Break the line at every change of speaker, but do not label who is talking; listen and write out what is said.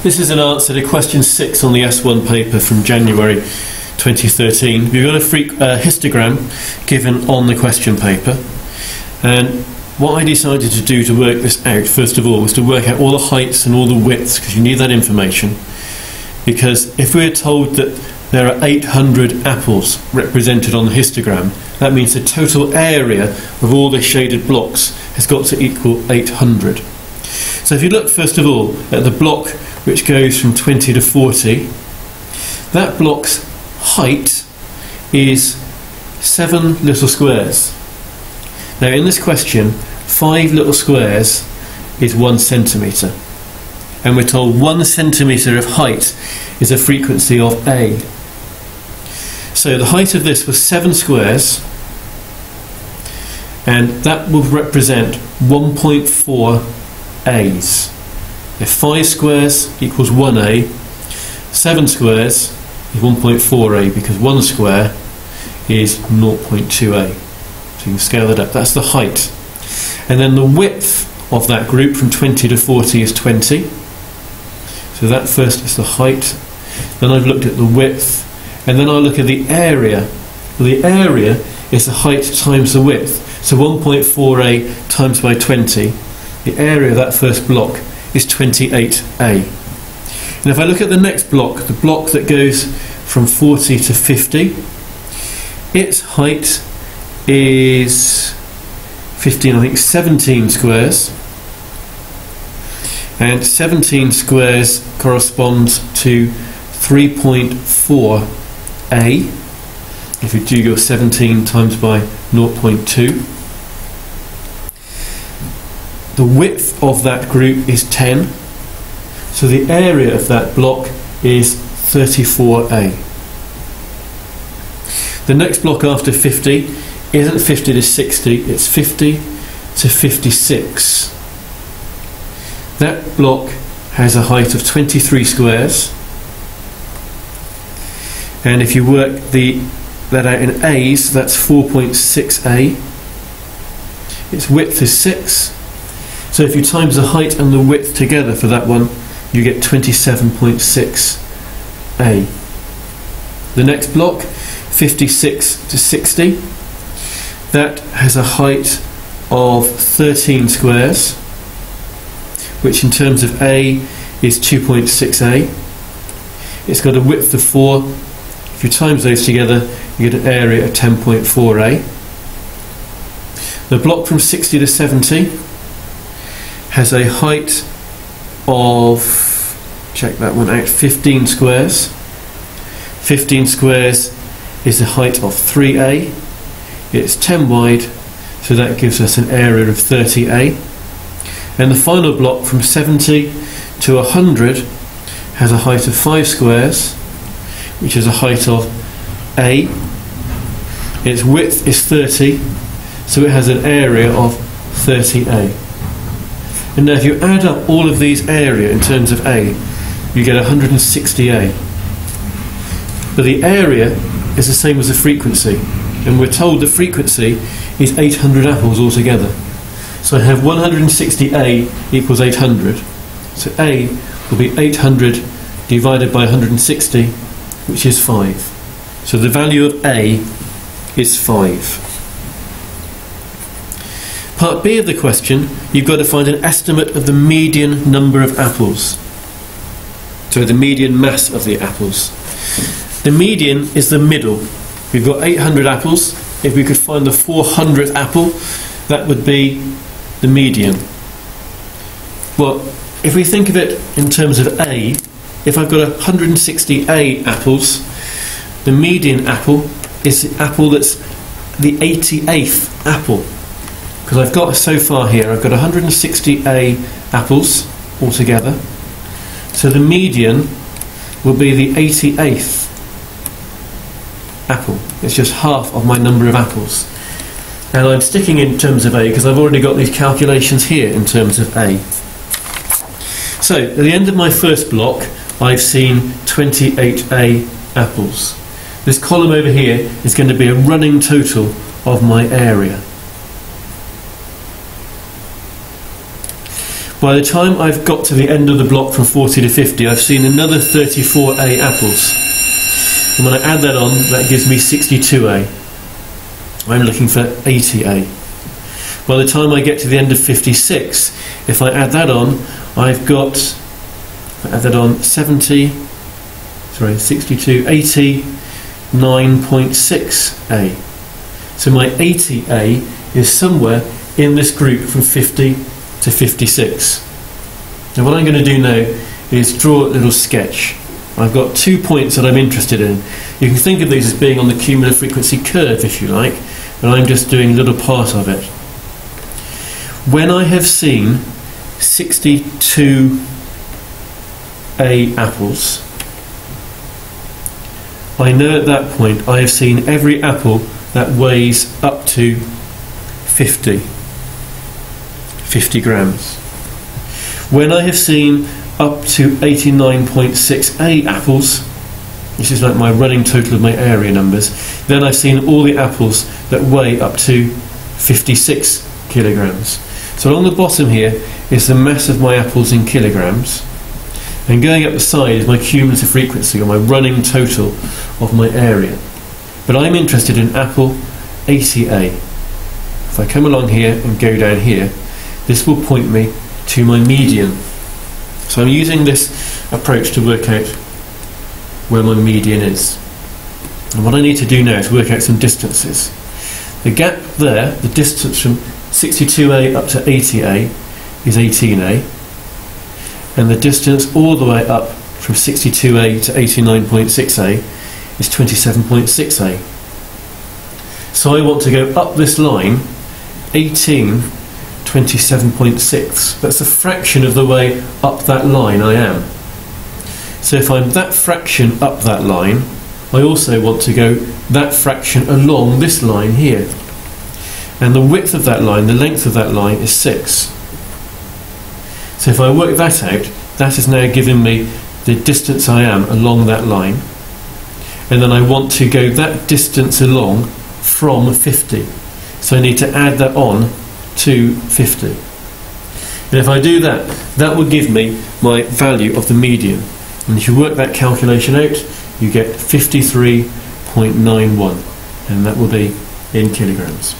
This is an answer to question 6 on the S1 paper from January 2013. We've got a histogram given on the question paper, and what I decided to do to work this out, first of all, was to work out all the heights and all the widths, because you need that information. Because if we're told that there are 800 apples represented on the histogram, that means the total area of all the shaded blocks has got to equal 800. So if you look first of all at the block which goes from 20 to 40, that block's height is 7 little squares. Now in this question, 5 little squares is 1 centimetre, and we're told 1 centimetre of height is a frequency of A. So the height of this was 7 squares, and that will represent 1.4 A's. If 5 squares equals 1A, 7 squares is 1.4A, because 1 square is 0.2A. So you can scale that up. That's the height. And then the width of that group from 20 to 40 is 20. So that first is the height. Then I've looked at the width, and then I'll look at the area. Well, the area is the height times the width. So 1.4A times by 20. The area of that first block is 28A. And if I look at the next block, the block that goes from 40 to 50, its height is 17 squares, and 17 squares corresponds to 3.4A. if you do go 17 times by 0.2. The width of that group is 10, so the area of that block is 34A. The next block after 50 isn't 50 to 60, it's 50 to 56. That block has a height of 23 squares, and if you work that out in A's, that's 4.6A. Its width is 6. So if you times the height and the width together for that one, you get 27.6A. The next block, 56 to 60, that has a height of 13 squares, which in terms of A is 2.6A. It's got a width of 4. If you times those together, you get an area of 10.4A. The block from 60 to 70 has a height of, check that one out, 15 squares. 15 squares is the height of 3A. It's 10 wide, so that gives us an area of 30A. And the final block from 70 to 100 has a height of 5 squares, which is a height of A. Its width is 30, so it has an area of 30A. And now if you add up all of these area in terms of A, you get 160A. But the area is the same as the frequency, and we're told the frequency is 800 apples altogether. So I have 160A equals 800. So A will be 800 divided by 160, which is 5. So the value of A is 5. Part B of the question, you've got to find an estimate of the median number of apples. So the median mass of the apples. The median is the middle. We've got 800 apples. If we could find the 400th apple, that would be the median. Well, if we think of it in terms of A, if I've got 160A apples, the median apple is the apple that's the 88th apple. Because I've got, so far here, I've got 160A apples altogether. So the median will be the 88th apple. It's just half of my number of apples. And I'm sticking in terms of A because I've already got these calculations here in terms of A. So at the end of my first block, I've seen 28A apples. This column over here is going to be a running total of my area. By the time I've got to the end of the block from 40 to 50, I've seen another 34A apples. And when I add that on, that gives me 62A. I'm looking for 80A. By the time I get to the end of 56, if I add that on, I've got, 62, 89.6A. So my 80A is somewhere in this group from 50 to 56. Now what I'm going to do now is draw a little sketch. I've got 2 points that I'm interested in. You can think of these as being on the cumulative frequency curve if you like, and I'm just doing a little part of it. When I have seen 62A apples, I know at that point I have seen every apple that weighs up to 50 grams. When I have seen up to 89.6A apples, this is like my running total of my area numbers, then I've seen all the apples that weigh up to 56 kilograms. So along the bottom here is the mass of my apples in kilograms, and going up the side is my cumulative frequency, or my running total of my area. But I'm interested in apple 80A. If I come along here and go down here, this will point me to my median. So I'm using this approach to work out where my median is. And what I need to do now is work out some distances. The gap there, the distance from 62A up to 80A, is 18A. And the distance all the way up from 62A to 89.6A is 27.6A. So I want to go up this line 27.6. That's a fraction of the way up that line I am. So if I'm that fraction up that line, I also want to go that fraction along this line here. And the width of that line, the length of that line is 6. So if I work that out, that is now giving me the distance I am along that line. And then I want to go that distance along from 50. So I need to add that on to 50. And if I do that, that will give me my value of the median. And if you work that calculation out, you get 53.91, and that will be in kilograms.